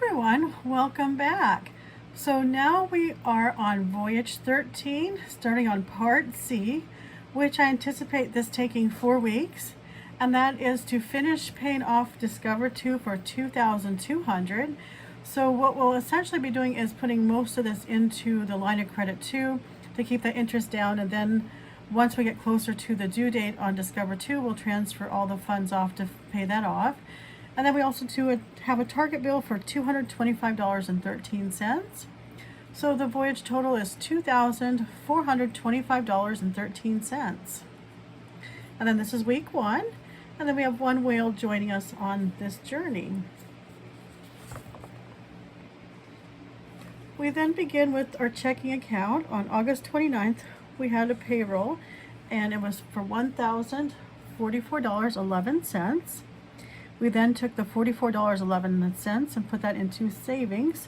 everyone, welcome back. So now we are on Voyage 13, starting on Part C, which I anticipate this taking 4 weeks, and that is to finish paying off Discover 2 for $2,200. So what we'll essentially be doing is putting most of this into the line of credit 2 to keep the interest down, and then once we get closer to the due date on Discover 2, we'll transfer all the funds off to pay that off. And then we also have a target bill for $225.13. So the voyage total is $2,425.13. And then this is week 1. And then we have one whale joining us on this journey. We then begin with our checking account. On August 29th, we had a payroll, and it was for $1,044.11. We then took the $44.11 and put that into savings,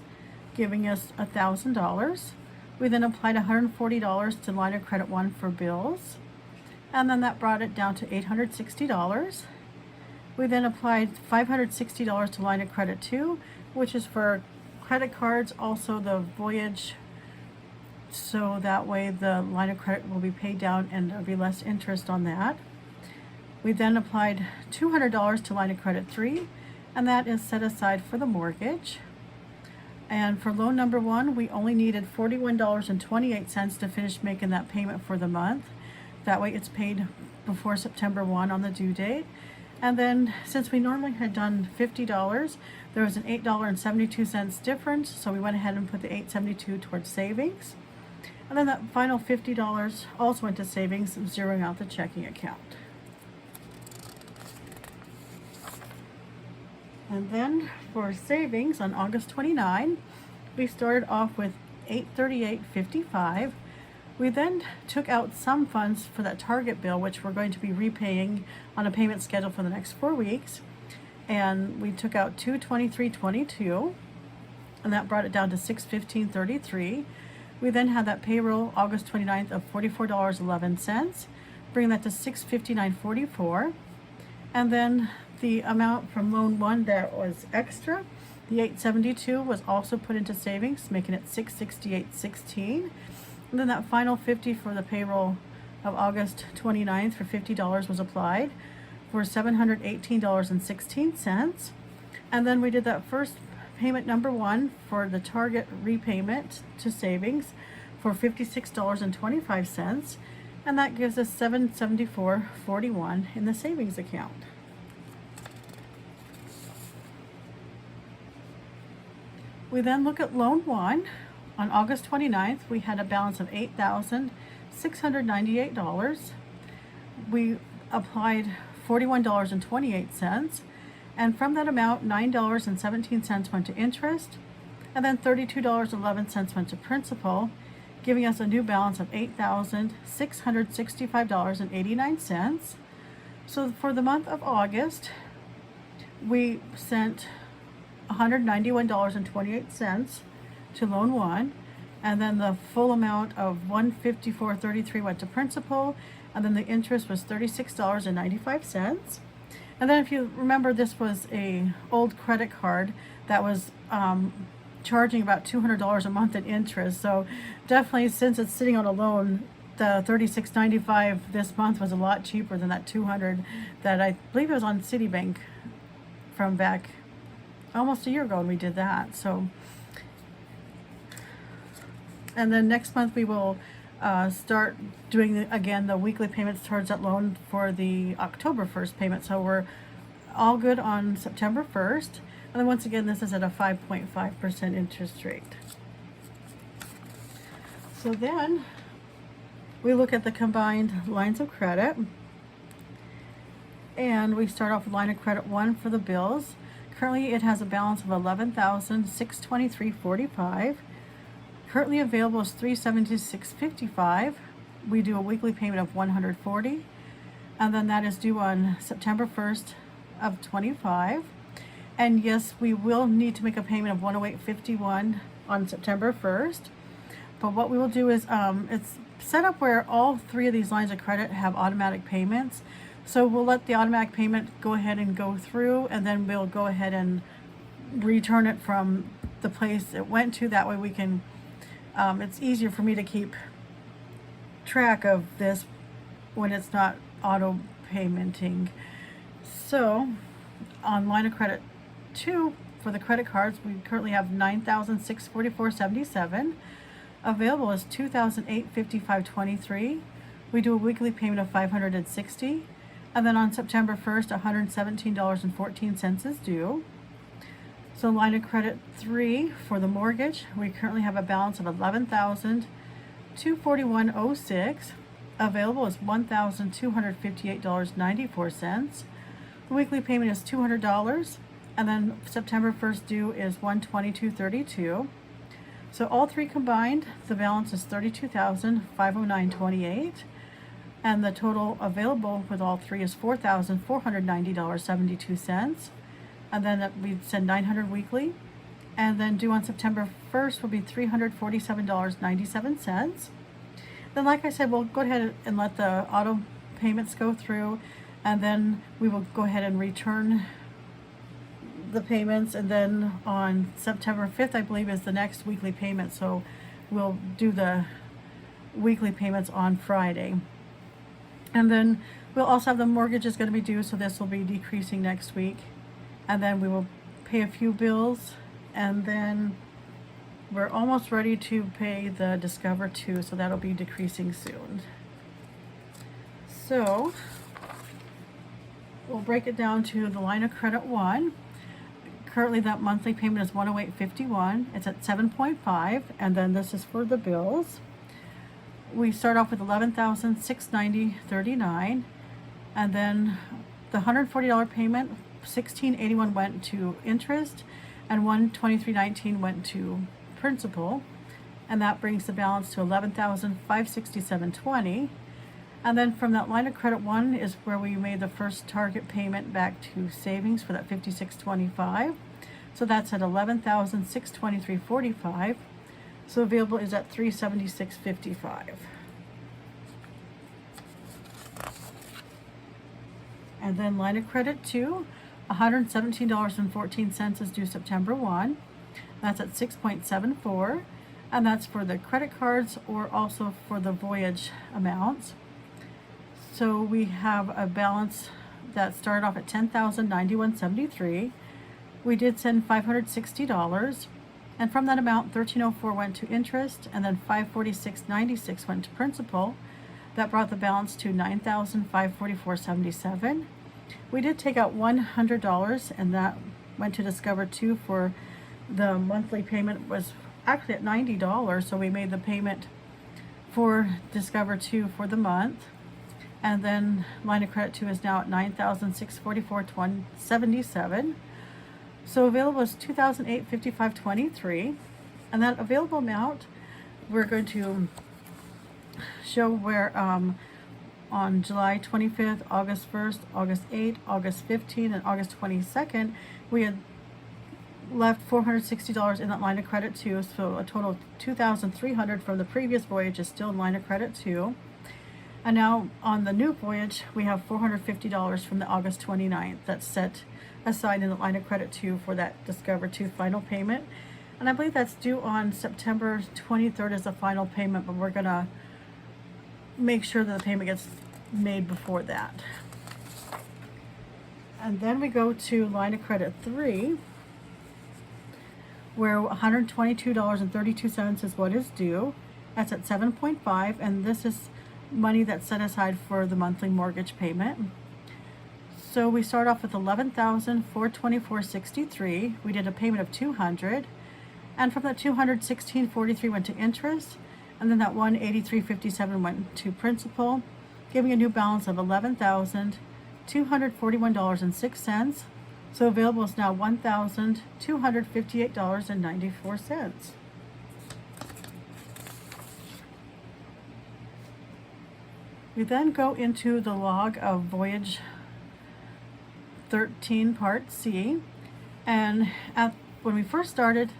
giving us $1,000. We then applied $140 to line of credit 1 for bills, and then that brought it down to $860. We then applied $560 to line of credit 2, which is for credit cards, also the Voyage, so that way the line of credit will be paid down and there'll be less interest on that. We then applied $200 to line of credit 3, and that is set aside for the mortgage. And for loan number 1, we only needed $41.28 to finish making that payment for the month. That way it's paid before September 1 on the due date. And then since we normally had done $50, there was an $8.72 difference, so we went ahead and put the $8.72 towards savings. And then that final $50 also went to savings, zeroing out the checking account. And then for savings on August 29, we started off with $838.55. We then took out some funds for that target bill, which we're going to be repaying on a payment schedule for the next 4 weeks. And we took out $223.22, and that brought it down to $615.33. We then had that payroll August 29th of $44.11, bringing that to $659.44. And then the amount from loan 1 that was extra, the $872, was also put into savings, making it $668.16. And then that final $50 for the payroll of August 29th for $50 was applied for $718.16. And then we did that first payment number 1 for the target repayment to savings for $56.25. And that gives us $774.41 in the savings account. We then look at loan 1. On August 29th, we had a balance of $8,698. We applied $41.28, and from that amount, $9.17 went to interest, and then $32.11 went to principal, giving us a new balance of $8,665.89. So for the month of August, we sent $191.28 to loan 1, and then the full amount of $154.33 went to principal, and then the interest was $36.95. And then if you remember, this was a old credit card that was charging about $200 a month in interest. So definitely, since it's sitting on a loan, the $36.95 this month was a lot cheaper than that $200 that I believe it was on Citibank from back almost a year ago when we did that. So, and then next month we will start doing again the weekly payments towards that loan for the October 1st payment. So we're all good on September 1st. And then once again, this is at a 5.5% interest rate. So then we look at the combined lines of credit, and we start off with line of credit 1 for the bills. Currently it has a balance of $11,623.45. Currently available is $376.55. We do a weekly payment of $140, and then that is due on September 1st of 25. And yes, we will need to make a payment of $108.51 on September 1st. But what we will do is it's set up where all 3 of these lines of credit have automatic payments. So we'll let the automatic payment go ahead and go through, and then we'll go ahead and return it from the place it went to. That way we can, it's easier for me to keep track of this when it's not auto paymenting. So on line of credit 2 for the credit cards, we currently have $9,644.77. Available is $2,855.23. We do a weekly payment of $560, and then on September 1st, $117.14 is due. So line of credit 3 for the mortgage, we currently have a balance of $11,241.06. Available is $1,258.94. The weekly payment is $200, and then September 1st due is $122.32. So all three combined, the balance is $32,509.28, and the total available with all three is $4,490.72. And then we send $900 weekly, and then due on September 1st will be $347.97. Then, like I said, we'll go ahead and let the auto payments go through, and then we will go ahead and return the payments, and then on September 5th, I believe, is the next weekly payment, so we'll do the weekly payments on Friday. And then we'll also have the mortgage is going to be due, so this will be decreasing next week, and then we will pay a few bills, and then we're almost ready to pay the Discover 2, so that'll be decreasing soon. So we'll break it down to the line of credit 1. Currently that monthly payment is $108.51. It's at 7.5, and then this is for the bills. We start off with $11,690.39, and then the $140 payment, $16.81 went to interest, and $123.19 went to principal, and that brings the balance to $11,567.20. And then from that line of credit 1 is where we made the first target payment back to savings for that $56.25. So that's at $11,623.45. So available is at $376.55. And then line of credit 2, $117.14 is due September 1. That's at 6.74, and that's for the credit cards or also for the Voyage amounts. So we have a balance that started off at $10,091.73. We did send $560, and from that amount, $1304 went to interest, and then $546.96 went to principal. That brought the balance to $9,544.77. We did take out $100, and that went to Discover 2 for the monthly payment was actually at $90, so we made the payment for Discover 2 for the month. And then line of credit 2 is now at $9,644.77. So available is $2,855.23, and that available amount we're going to show where on July 25th, August 1st, August 8th, August 15th, and August 22nd, we had left $460 in that line of credit 2, so a total of $2,300 from the previous Voyage is still in line of credit 2. And now on the new Voyage, we have $450 from the August 29th that's set aside in the line of credit 2 for that Discover 2 final payment. And I believe that's due on September 23rd as the final payment, but we're gonna make sure that the payment gets made before that. And then we go to line of credit 3, where $122.32 is what is due. That's at 7.5, and this is money that's set aside for the monthly mortgage payment. So we start off with $11,424.63. We did a payment of $200, and from that $216.43 went to interest, and then that $183.57 went to principal, giving a new balance of $11,241.06. So available is now $1,258.94. We then go into the log of Voyage 13 Part C, and when we first started,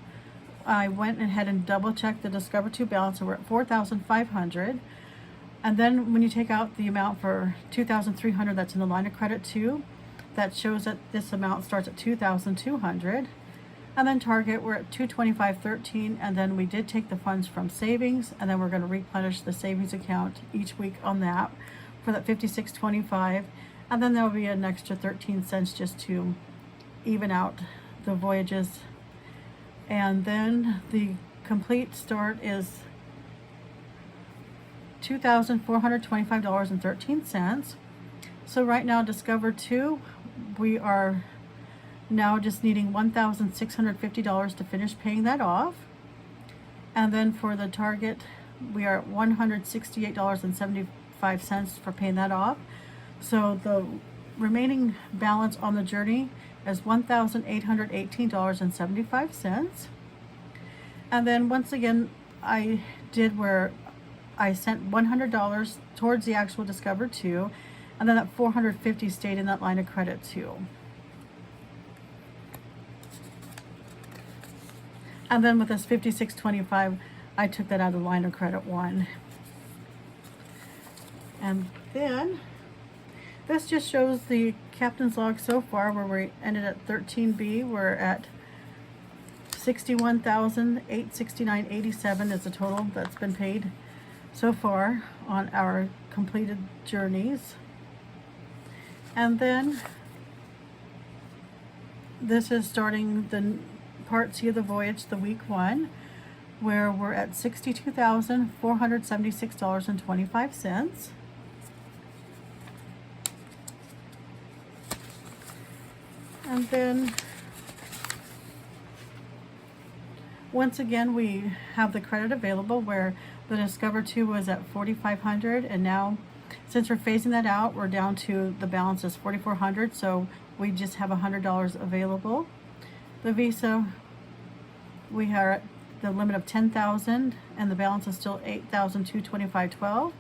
I went ahead and double checked the Discover 2 balance, so we're at $4,500. And then when you take out the amount for $2,300 that's in the line of credit 2, that shows that this amount starts at $2,200. And then Target, we're at $225.13, and then we did take the funds from savings, and then we're going to replenish the savings account each week on that for that $56.25, and then there'll be an extra 13 cents just to even out the voyages. And then the complete start is $2,425.13. So right now, Discover 2, we are now just needing $1,650 to finish paying that off. And then for the Target, we are at $168.75 for paying that off. So the remaining balance on the journey is $1,818.75. And then once again, I did where I sent $100 towards the actual Discover 2, and then that $450 stayed in that line of credit too. And then with this $56.25, I took that out of the line of credit 1. And then this just shows the captain's log so far, where we ended at 13B. We're at $61,869.87 is the total that's been paid so far on our completed journeys. And then this is starting the Part C of the voyage, the week 1, where we're at $62,476.25. And then once again, we have the credit available where the Discover 2 was at $4,500, and now since we're phasing that out, we're down to the balance is $4,400, so we just have $100 available. The Visa, we are at the limit of $10,000, and the balance is still $8,225.12.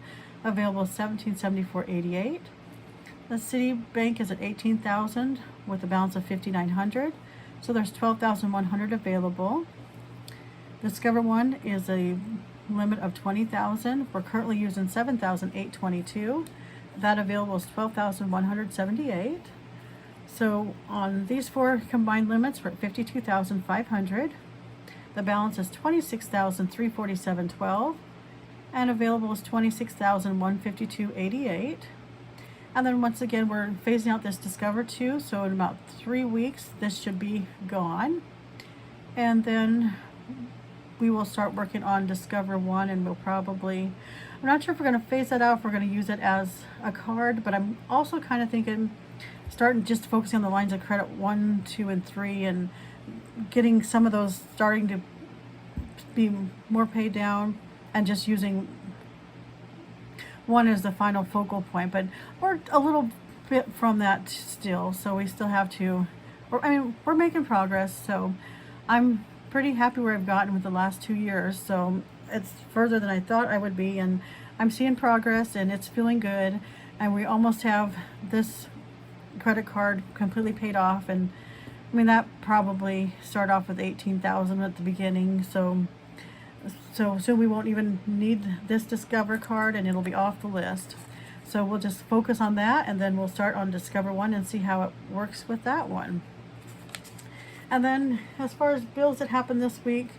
Available $1,774.88. The Citibank is at $18,000 with a balance of $5,900, so there's $12,100 available. Discover 1 is a limit of $20,000. We're currently using $7,822. That available is $12,178. So on these 4 combined limits, we're at $52,500. The balance is $26,347.12, and available is $26,152.88. And then once again, we're phasing out this Discover 2, so in about 3 weeks, this should be gone. And then we will start working on Discover 1, and we'll probably, I'm not sure if we're going to phase that out, if we're going to use it as a card, but I'm also kind of thinking starting just focusing on the lines of credit 1, 2, and 3, and getting some of those starting to be more paid down, and just using 1 as the final focal point. But we're a little bit from that still, so we still have to, we're making progress, so I'm pretty happy where I've gotten with the last 2 years. So it's further than I thought I would be, and I'm seeing progress, and it's feeling good, and we almost have this credit card completely paid off. And that probably start off with $18,000 at the beginning, so soon we won't even need this Discover card, and it'll be off the list. So we'll just focus on that, and then we'll start on Discover 1 and see how it works with that one. And then as far as bills that happened this week,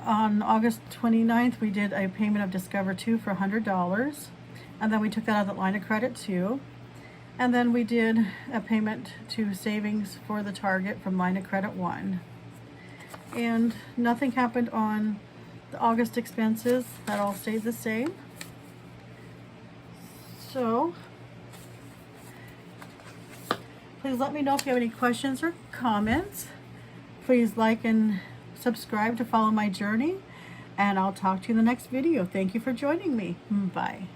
on August 29th, we did a payment of Discover 2 for $100, and then we took that out of the line of credit too. And then we did a payment to savings for the Target from line of credit 1. And nothing happened on the August expenses. That all stayed the same. So please let me know if you have any questions or comments. Please like and subscribe to follow my journey, and I'll talk to you in the next video. Thank you for joining me. Bye.